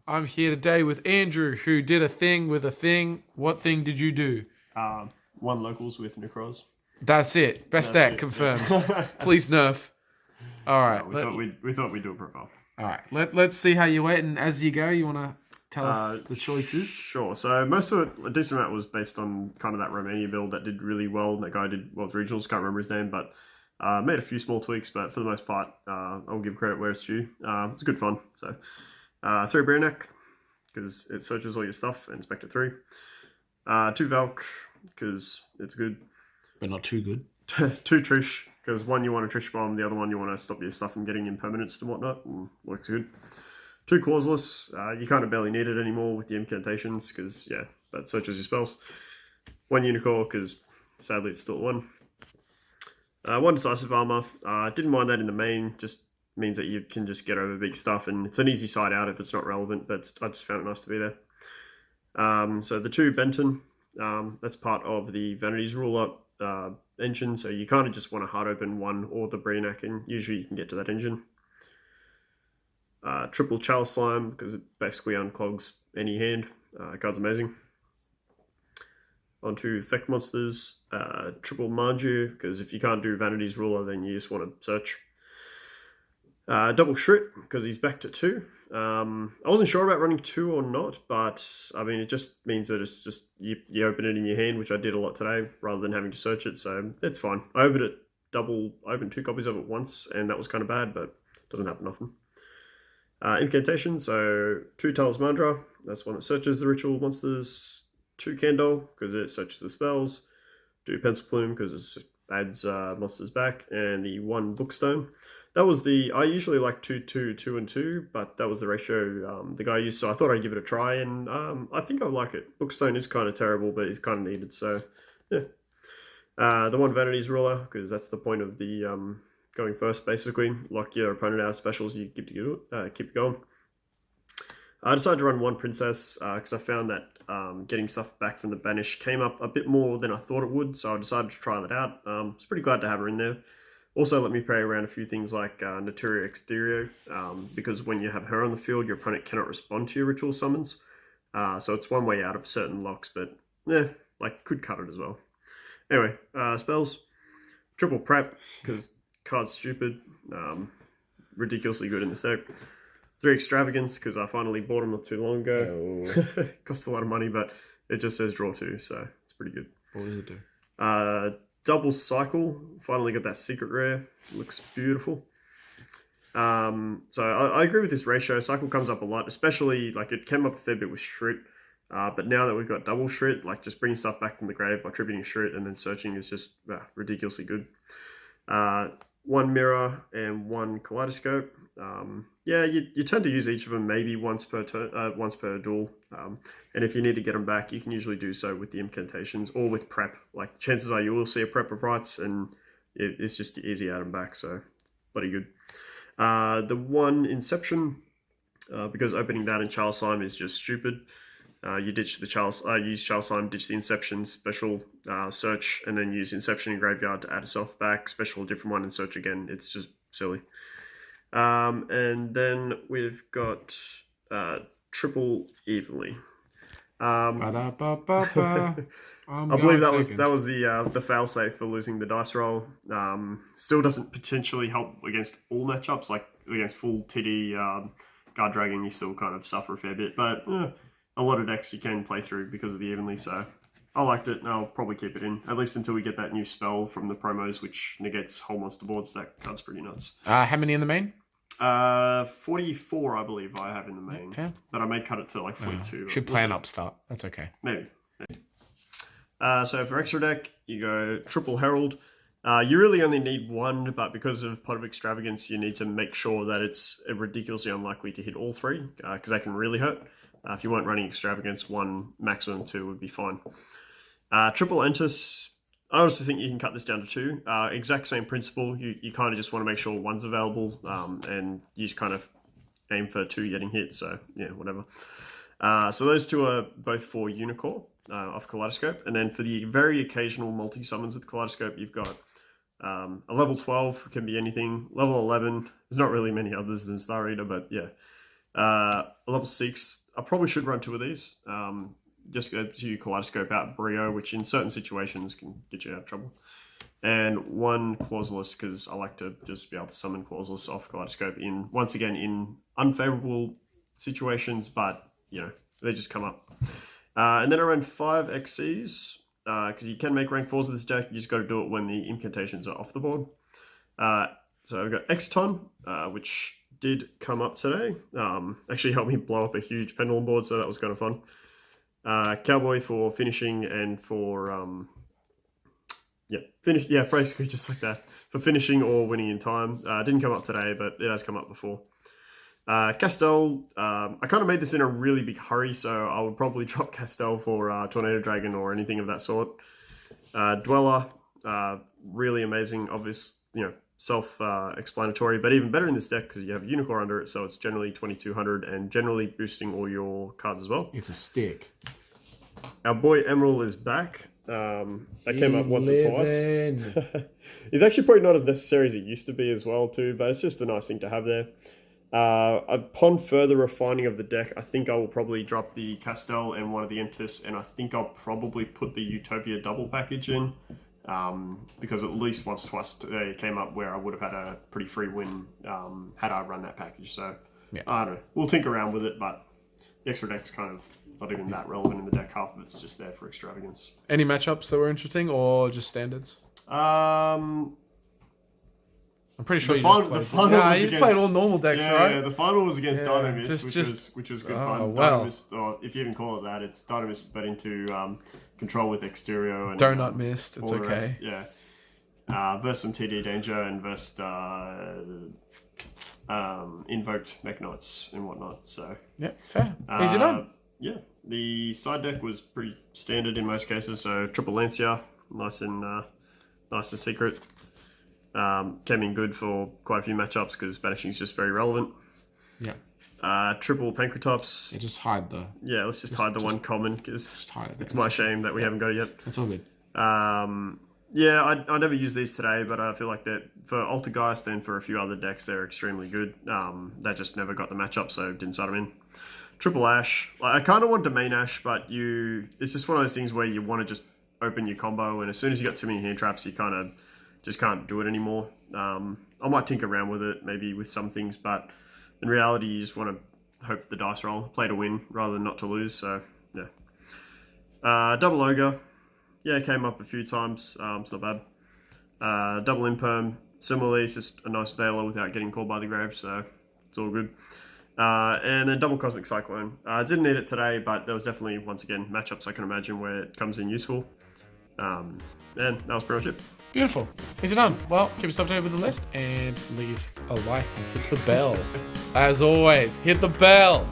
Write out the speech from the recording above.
I'm here today with Andrew, who did a thing with a thing. What thing did you do? One locals with Necros. That's it. Best That's act it. confirmed. Yeah. Please nerf. All No, right. we thought we'd do a profile. All right. Let's see how you wait, and as you go, you want to tell us the choices. Sure. So most of it, a decent amount, was based on kind of that Romania build that did really well. That guy did well with regionals. Can't remember his name, but made a few small tweaks. But for the most part, I'll give credit where it's due. It's good fun. So 3 Brainiac because it searches all your stuff and Spectre 3. 2 Valk because it's good. But not too good. 2 Trish, because one you want to Trish bomb, the other one you want to stop your stuff from getting impermanents and whatnot, and works good. 2 Clauseless, you kind of barely need it anymore with the incantations, because, yeah, that searches your spells. 1 Unicorn, because sadly it's still 1. 1 Decisive Armor, didn't mind that in the main, just means that you can just get over big stuff, and it's an easy side out if it's not relevant, but I just found it nice to be there. So the 2 Benton, that's part of the Vanities Ruler engine, so you kind of just want to hard open 1 or the Brainiac, and usually you can get to that engine. Triple Chalice Slime, because it basically unclogs any hand. Card's amazing. On to Effect Monsters. Triple Marju, because if you can't do Vanities Ruler, then you just want to search. Double Shrit, because he's back to 2. I wasn't sure about running 2 or not, but I mean, it just means that it's just you open it in your hand, which I did a lot today, rather than having to search it, so it's fine. I opened 2 copies of it once, and that was kind of bad, but it doesn't happen often. Incantation, so 2 Talismandra, that's one that searches the ritual monsters. 2 Candle, because it searches the spells. 2 Pencil Plume, because it adds monsters back, and the 1 Bookstone. That was I usually like 2, 2, 2, and 2, but that was the ratio the guy used, so I thought I'd give it a try, and I think I like it. Bookstone is kind of terrible, but it's kind of needed, so yeah. The 1 Vanities Ruler, because that's the point of the going first, basically. Lock your opponent out of specials, you keep going. I decided to run 1 Princess, because I found that getting stuff back from the Banish came up a bit more than I thought it would, so I decided to try that out. I was pretty glad to have her in there. Also, let me play around a few things like Naturia Exterior, because when you have her on the field, your opponent cannot respond to your ritual summons. So it's one way out of certain locks, but yeah, could cut it as well. Anyway, spells. Triple Prep, because card's stupid. Ridiculously good in this deck. 3 Extravagance, because I finally bought them not too long ago. Oh. Cost a lot of money, but it just says draw 2, so it's pretty good. What does it do? Double Cycle, finally got that secret rare, looks beautiful. So I agree with this ratio. Cycle comes up a lot, especially it came up a fair bit with Shrit, but now that we've got double Shrit, just bringing stuff back from the grave by tributing Shrit and then searching is just ridiculously good. 1 Mirror and 1 Kaleidoscope. Yeah, you tend to use each of them maybe once per duel, and if you need to get them back, you can usually do so with the incantations or with prep. Chances are you will see a prep of rights, and it's just easy to add them back, so bloody good. The 1 Inception, because opening that in Chalice Slime is just stupid. You ditch the use Chalice Slime, ditch the Inception, special search, and then use Inception in Graveyard to add itself back, special a different one, and search again. It's just silly. And then we've got Triple Evenly. I believe that was the failsafe for losing the dice roll. Still doesn't potentially help against all matchups, against full TD Guard Dragon, you still kind of suffer a fair bit, but a lot of decks you can play through because of the Evenly, so I liked it, and I'll probably keep it in, at least until we get that new spell from the promos, which negates whole monster boards. That card's pretty nuts. How many in the main? 44, I believe I have in the main. Okay. But I may cut it to 42. Should play an upstart. That's okay. Maybe. So for extra deck, you go Triple Herald. You really only need 1, but because of Pot of Extravagance, you need to make sure that it's ridiculously unlikely to hit all 3, because that can really hurt. If you weren't running Extravagance, 1, maximum 2 would be fine. Triple Entus, I honestly think you can cut this down to 2. Exact same principle. You kind of just want to make sure 1's available, and you just kind of aim for 2 getting hit, so yeah, whatever. So those 2 are both for Unicorn off Kaleidoscope, and then for the very occasional multi-summons with Kaleidoscope, you've got A level 12 can be anything. Level 11, there's not really many others than Star Eater, but yeah. A level 6, I probably should run 2 of these. Just go to Kaleidoscope out Brio, which in certain situations can get you out of trouble. And 1 Clauselus, because I like to just be able to summon Clauselus off Kaleidoscope once again in unfavorable situations, but they just come up. And then I ran 5 XCs, because you can make rank 4s with this deck. You just got to do it when the incantations are off the board. So I've got Exton, which did come up today. Actually helped me blow up a huge pendulum board, so that was kind of fun. Cowboy for finishing and for basically just like that, for finishing or winning in time. Didn't come up today, but it has come up before. Castel, I kind of made this in a really big hurry, so I would probably drop Castel for Tornado Dragon or anything of that sort. Dweller, really amazing, obvious, self-explanatory, but even better in this deck because you have Unicorn under it, so it's generally 2200 and generally boosting all your cards as well. It's a stick. Our boy Emerald is back. That came up once or twice. He's actually probably not as necessary as he used to be as well too, but it's just a nice thing to have there. Upon further refining of the deck, I think I will probably drop the Castel and one of the Entis, and I think I'll probably put the Utopia double package in, because at least once or twice they came up where I would have had a pretty free win had I run that package. So yeah. I don't know, we'll tinker around with it, but the extra deck's kind of not even that relevant in the deck. Half of it's just there for extravagance. Any matchups that were interesting or just standards? I'm pretty sure the you final played all normal decks, right? Yeah, the final was against Yeah, Dynamist, which was good fun. Well. Dynamist, or if you even call it that, it's Dynamist but into control with Exterio and Donut missed. It's all the okay. rest. Yeah. Versus some TD Danger and versus invoked Mech Knights and whatnot. So Yeah, fair. Easy done. Yeah, the side deck was pretty standard in most cases. So triple Lancia, nice and secret. Came in good for quite a few matchups because banishing is just very relevant. Yeah. Triple Pankratops. Yeah, just hide the... Yeah, let's just hide the one common because Just hide it. it's my shame that we haven't got it yet. It's all good. Yeah, I never used these today, but I feel like that for Altergeist and for a few other decks, they're extremely good. That just never got the matchup, so didn't start them in. Triple Ash. I kind of wanted to main Ash, but it's just one of those things where you want to just open your combo, and as soon as you got too many hand traps, you kind of just can't do it anymore. I might tinker around with it, maybe with some things, but in reality, you just want to hope for the dice roll, play to win rather than not to lose. So yeah. Double Ogre. Yeah, it came up a few times. It's not bad. Double Imperm. Similarly, it's just a nice Veiler without getting called by the grave, so it's all good. And then double Cosmic Cyclone. Didn't need it today, but there was definitely, once again, matchups I can imagine where it comes in useful. And that was pretty much it. Beautiful. Easy done. Well, keep us updated with the list and leave a like and hit the bell. As always, hit the bell.